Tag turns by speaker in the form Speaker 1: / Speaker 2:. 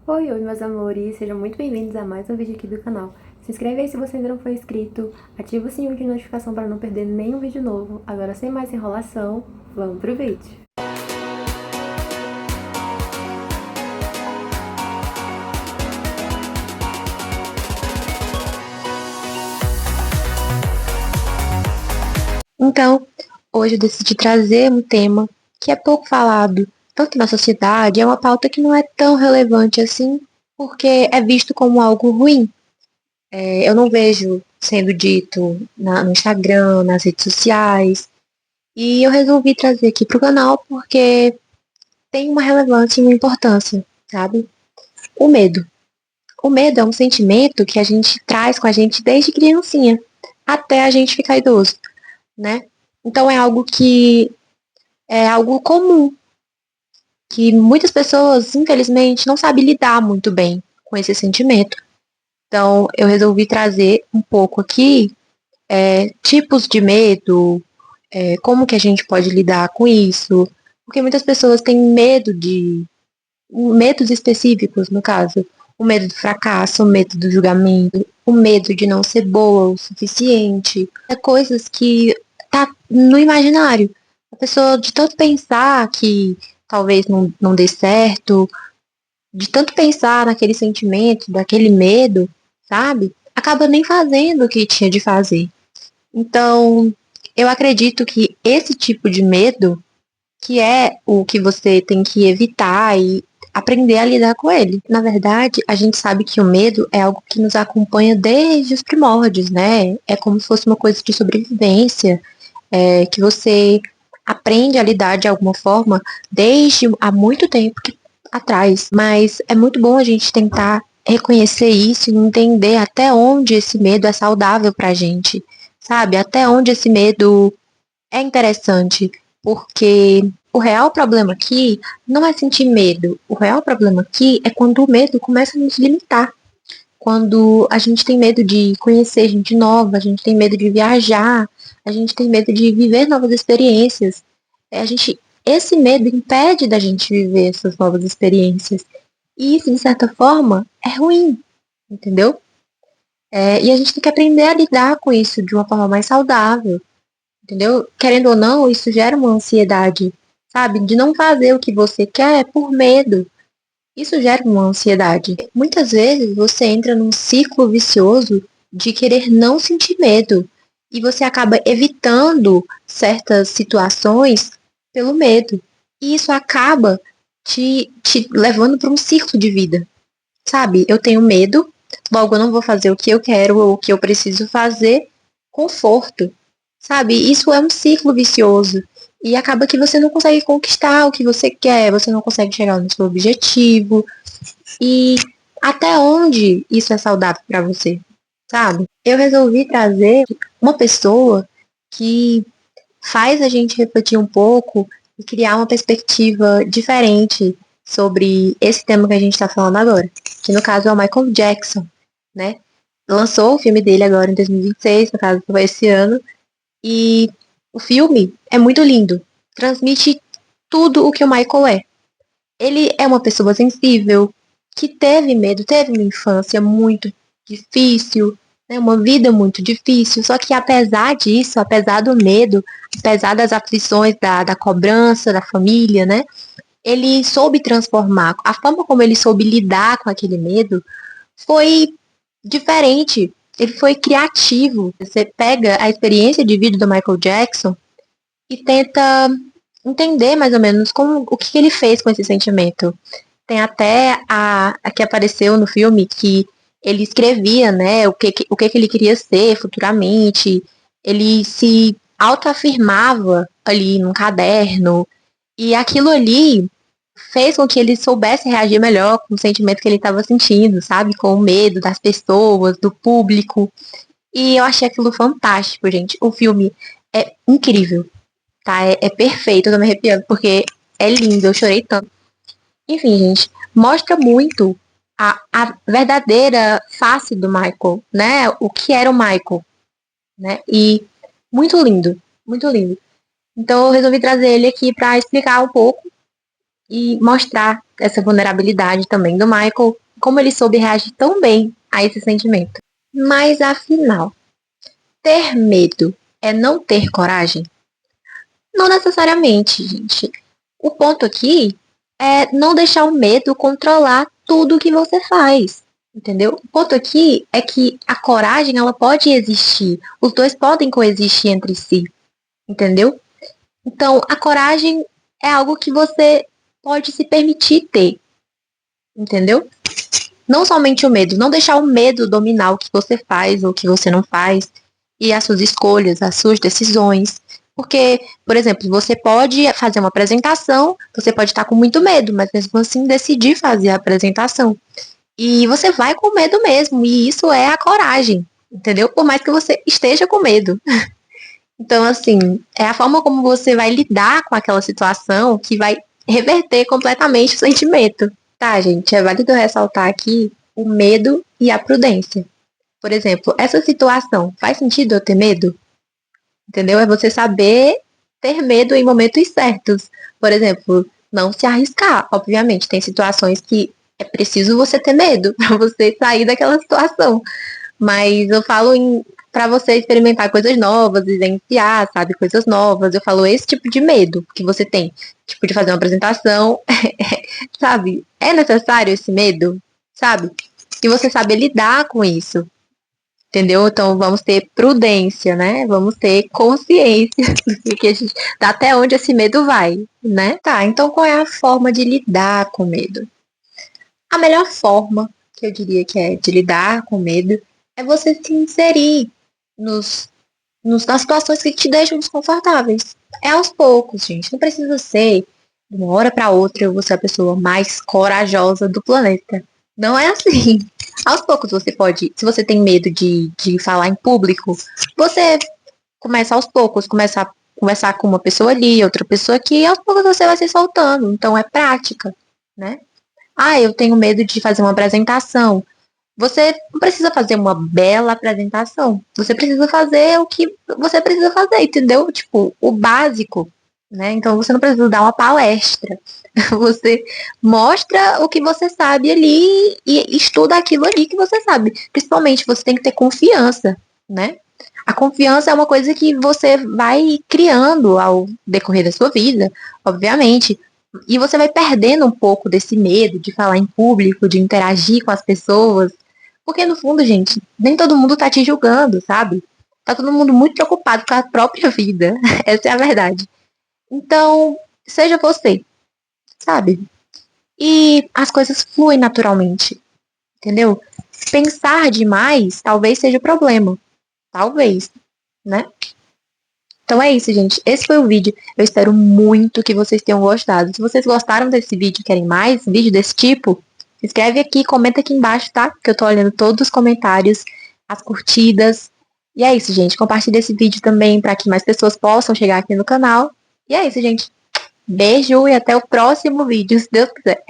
Speaker 1: Oi, oi, meus amores, sejam muito bem-vindos a mais um vídeo aqui do canal. Se inscreve aí se você ainda não for inscrito, ativa o sininho de notificação para não perder nenhum vídeo novo. Agora, sem mais enrolação, vamos pro vídeo. Então, hoje eu decidi trazer um tema que é pouco falado, tanto na sociedade, é uma pauta que não é tão relevante assim, porque é visto como algo ruim. Eu não vejo sendo dito no Instagram, nas redes sociais, e eu resolvi trazer aqui pro canal porque tem uma relevância e uma importância, sabe? O medo. O medo é um sentimento que a gente traz com a gente desde criancinha, até a gente ficar idoso, né? Então é algo comum, que muitas pessoas, infelizmente, não sabem lidar muito bem com esse sentimento. Então, eu resolvi trazer um pouco aqui tipos de medo, como que a gente pode lidar com isso, porque muitas pessoas têm medos específicos, no caso, o medo do fracasso, o medo do julgamento, o medo de não ser boa o suficiente, coisas que tá no imaginário. A pessoa, de tanto pensar que talvez não dê certo, de tanto pensar naquele sentimento, daquele medo, sabe? Acaba nem fazendo o que tinha de fazer. Então, eu acredito que esse tipo de medo que é o que você tem que evitar e aprender a lidar com ele. Na verdade, a gente sabe que o medo é algo que nos acompanha desde os primórdios, né? É como se fosse uma coisa de sobrevivência, que você aprende a lidar de alguma forma desde há muito tempo atrás. Mas é muito bom a gente tentar reconhecer isso e entender até onde esse medo é saudável pra gente, sabe? Até onde esse medo é interessante, porque o real problema aqui não é sentir medo. O real problema aqui é quando o medo começa a nos limitar. Quando a gente tem medo de conhecer gente nova, a gente tem medo de viajar, a gente tem medo de viver novas experiências. Esse medo impede da gente viver essas novas experiências. E isso, de certa forma, é ruim, entendeu? E a gente tem que aprender a lidar com isso de uma forma mais saudável. Entendeu? Querendo ou não, isso gera uma ansiedade, sabe? De não fazer o que você quer por medo. Isso gera uma ansiedade. Muitas vezes você entra num ciclo vicioso de querer não sentir medo. E você acaba evitando certas situações pelo medo. E isso acaba te levando para um ciclo de vida. Sabe? Eu tenho medo, logo eu não vou fazer o que eu quero ou o que eu preciso fazer. Conforto. Sabe? Isso é um ciclo vicioso. E acaba que você não consegue conquistar o que você quer, você não consegue chegar no seu objetivo. E até onde isso é saudável para você, sabe? Eu resolvi trazer uma pessoa que faz a gente refletir um pouco e criar uma perspectiva diferente sobre esse tema que a gente está falando agora, que no caso é o Michael Jackson, né? Lançou o filme dele agora em 2026, no caso foi esse ano, e o filme é muito lindo. Transmite tudo o que o Michael é. Ele é uma pessoa sensível, que teve medo, teve uma infância muito difícil, né, uma vida muito difícil. Só que apesar disso, apesar do medo, apesar das aflições, da cobrança da família, né? Ele soube transformar. A forma como ele soube lidar com aquele medo foi diferente. Ele foi criativo. Você pega a experiência de vida do Michael Jackson e tenta entender mais ou menos o que ele fez com esse sentimento. Tem até a que apareceu no filme que ele escrevia, né, o que ele queria ser futuramente. Ele se autoafirmava ali num caderno. E aquilo ali fez com que ele soubesse reagir melhor com o sentimento que ele estava sentindo, sabe? Com o medo das pessoas, do público. E eu achei aquilo fantástico, gente. O filme é incrível, tá? É perfeito, eu tô me arrepiando, porque é lindo, eu chorei tanto. Enfim, gente, mostra muito a verdadeira face do Michael, né? O que era o Michael, né? E muito lindo, muito lindo. Então eu resolvi trazer ele aqui pra explicar um pouco e mostrar essa vulnerabilidade também do Michael, como ele soube reagir tão bem a esse sentimento. Mas afinal, ter medo é não ter coragem? Não necessariamente, gente. O ponto aqui é não deixar o medo controlar tudo que você faz. Entendeu? O ponto aqui é que a coragem ela pode existir. Os dois podem coexistir entre si. Entendeu? Então, a coragem é algo que você pode se permitir ter. Entendeu? Não somente o medo. Não deixar o medo dominar o que você faz ou o que você não faz. E as suas escolhas, as suas decisões. Porque, por exemplo, você pode fazer uma apresentação, você pode estar com muito medo, mas mesmo assim decidir fazer a apresentação. E você vai com medo mesmo, e isso é a coragem, entendeu? Por mais que você esteja com medo. Então, assim, é a forma como você vai lidar com aquela situação que vai reverter completamente o sentimento. Tá, gente, é válido ressaltar aqui o medo e a prudência. Por exemplo, essa situação, faz sentido eu ter medo? Entendeu? É você saber ter medo em momentos certos. Por exemplo, não se arriscar. Obviamente, tem situações que é preciso você ter medo para você sair daquela situação. Mas eu falo para você experimentar coisas novas, vivenciar, sabe, coisas novas. Eu falo esse tipo de medo que você tem, tipo de fazer uma apresentação, sabe? É necessário esse medo, sabe? E você saber lidar com isso. Entendeu? Então vamos ter prudência, né? Vamos ter consciência do que a gente, até onde esse medo vai, né? Tá, então qual é a forma de lidar com medo? A melhor forma, que eu diria que é de lidar com medo, é você se inserir nos, nas situações que te deixam desconfortáveis. É aos poucos, gente. Não precisa ser de uma hora para outra eu vou ser a pessoa mais corajosa do planeta. Não é assim. Aos poucos você pode, se você tem medo de falar em público, você começa aos poucos, começa a conversar com uma pessoa ali, outra pessoa aqui, e aos poucos você vai se soltando. Então é prática, né? Ah, eu tenho medo de fazer uma apresentação. Você não precisa fazer uma bela apresentação. Você precisa fazer o que você precisa fazer, entendeu? Tipo, o básico, né? Então você não precisa dar uma palestra. Você mostra o que você sabe ali e estuda aquilo ali que você sabe. Principalmente você tem que ter confiança, né? A confiança é uma coisa que você vai criando ao decorrer da sua vida, obviamente. E você vai perdendo um pouco desse medo de falar em público, de interagir com as pessoas. Porque no fundo, gente, nem todo mundo tá te julgando, sabe? Tá todo mundo muito preocupado com a própria vida. Essa é a verdade. Então, seja você, sabe? E as coisas fluem naturalmente, entendeu? Pensar demais talvez seja o problema. Talvez, né? Então é isso, gente. Esse foi o vídeo. Eu espero muito que vocês tenham gostado. Se vocês gostaram desse vídeo e querem mais vídeo desse tipo, escreve aqui, comenta aqui embaixo, tá? Que eu tô olhando todos os comentários, as curtidas. E é isso, gente. Compartilhe esse vídeo também para que mais pessoas possam chegar aqui no canal. E é isso, gente. Beijo e até o próximo vídeo, se Deus quiser.